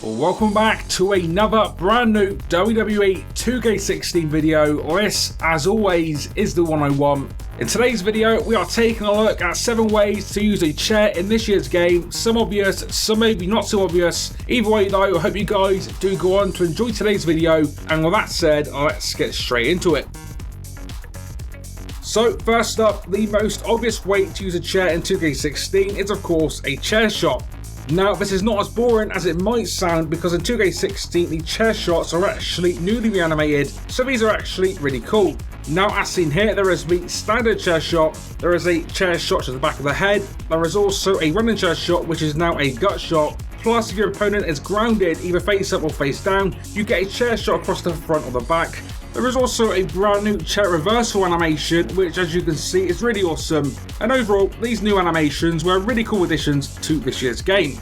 Welcome back to another brand new WWE 2K16 video. This, as always, is the 101. In today's video, we are taking a look at 7 ways to use a chair in this year's game. Some obvious, some maybe not so obvious. Either way though, I hope you guys do go on to enjoy today's video. And with that said, let's get straight into it. So first up, the most obvious way to use a chair in 2K16 is of course a chair shot. Now, this is not as boring as it might sound because in 2K16 the chair shots are actually newly reanimated, so these are actually really cool. Now, as seen here, there is the standard chair shot, there is a chair shot to the back of the head, there is also a running chair shot which is now a gut shot, plus if your opponent is grounded either face up or face down, you get a chair shot across the front or the back. There is also a brand new chair reversal animation, which as you can see is really awesome, and overall these new animations were really cool additions to this year's game.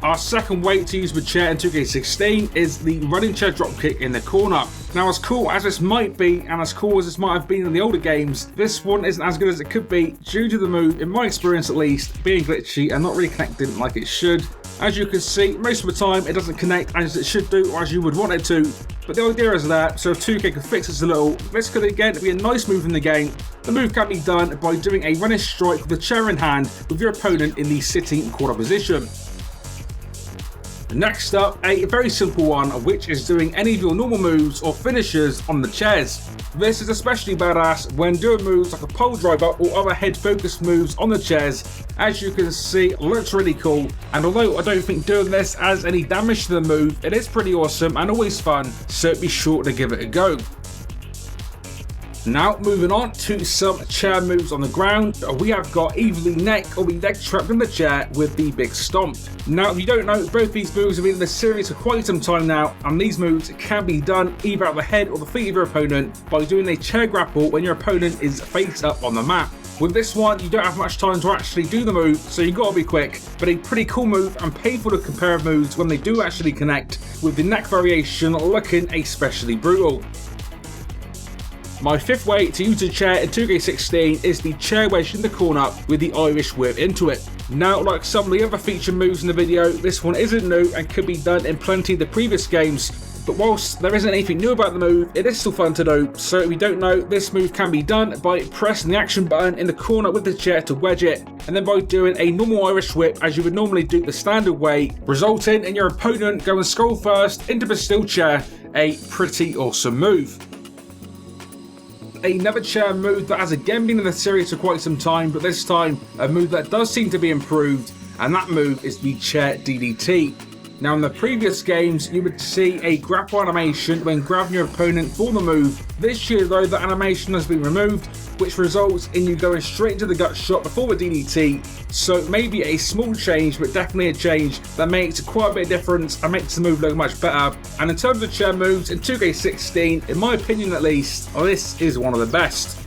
Our second way to use the chair in 2K16 is the running chair dropkick in the corner. Now, as cool as this might be, and as cool as this might have been in the older games, this one isn't as good as it could be due to the move, in my experience at least, being glitchy and not really connecting like it should. As you can see, most of the time it doesn't connect as it should do or as you would want it to, but the idea is that, so if 2K can fix this a little, this could again be a nice move in the game. The move can be done by doing a running strike with the chair in hand with your opponent in the sitting corner position. Next up, a very simple one, which is doing any of your normal moves or finishers on the chairs. This is especially badass when doing moves like a pole driver or other head focused moves on the chairs. As you can see, it looks really cool, and although I don't think doing this adds any damage to the move, it is pretty awesome and always fun, so be sure to give it a go. Now, moving on to some chair moves on the ground, we have got either the neck or the leg trap in the chair with the big stomp. Now, if you don't know, both these moves have been in this series for quite some time now, and these moves can be done either at the head or the feet of your opponent by doing a chair grapple when your opponent is face up on the mat. With this one, you don't have much time to actually do the move, so you've got to be quick, but a pretty cool move and painful to compare moves when they do actually connect, with the neck variation looking especially brutal. My fifth way to use a chair in 2K16 is the chair wedge in the corner with the Irish whip into it. Now, like some of the other featured moves in the video, this one isn't new and could be done in plenty of the previous games, but whilst there isn't anything new about the move, it is still fun to do. So if you don't know, this move can be done by pressing the action button in the corner with the chair to wedge it, and then by doing a normal Irish whip as you would normally do the standard way, resulting in your opponent going skull first into the steel chair. A pretty awesome move. Another chair move that has again been in the series for quite some time, but this time a move that does seem to be improved, and that move is the chair DDT. Now, in the previous games you would see a grapple animation when grabbing your opponent for the move. This year though, the animation has been removed, which results in you going straight into the gut shot before the DDT. So maybe a small change, but definitely a change that makes quite a bit of difference and makes the move look much better. And in terms of chair moves in 2K16, in my opinion at least, this is one of the best.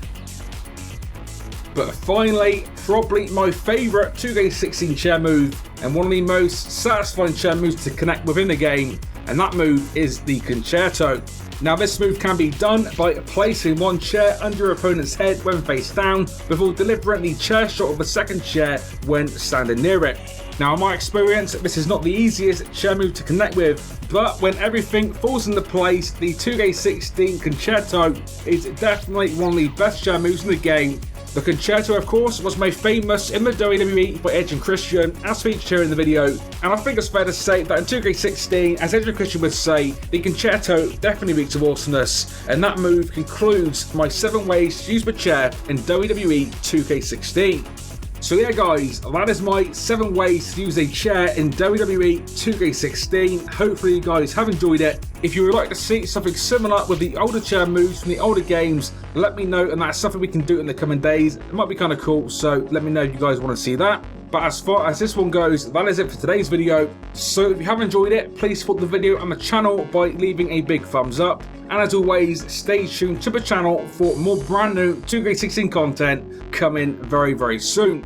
But finally, probably my favourite 2K16 chair move, and one of the most satisfying chair moves to connect within the game, and that move is the Concerto. Now, this move can be done by placing one chair under your opponent's head when face down, before delivering the chair shot of the second chair when standing near it. Now, in my experience, this is not the easiest chair move to connect with, but when everything falls into place, the 2K16 Concerto is definitely one of the best chair moves in the game. The Concerto, of course, was made famous in the WWE by Edge and Christian, as featured here in the video, and I think it's fair to say that in 2K16, as Edge and Christian would say, the Concerto definitely reeks of awesomeness, and that move concludes my 7 ways to use the chair in WWE 2K16. So yeah guys, that is my 7 ways to use a chair in WWE 2K16. Hopefully you guys have enjoyed it. If you would like to see something similar with the older chair moves from the older games, let me know, and that's something we can do in the coming days. It might be kind of cool, so let me know if you guys want to see that. But as far as this one goes, that is it for today's video. So if you have enjoyed it, please support the video and the channel by leaving a big thumbs up. And as always, stay tuned to the channel for more brand new 2K16 content coming very, very soon.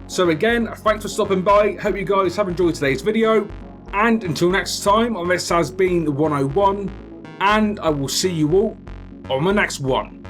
So again, thanks for stopping by. Hope you guys have enjoyed today's video. And until next time, this has been the 101. And I will see you all on the next one.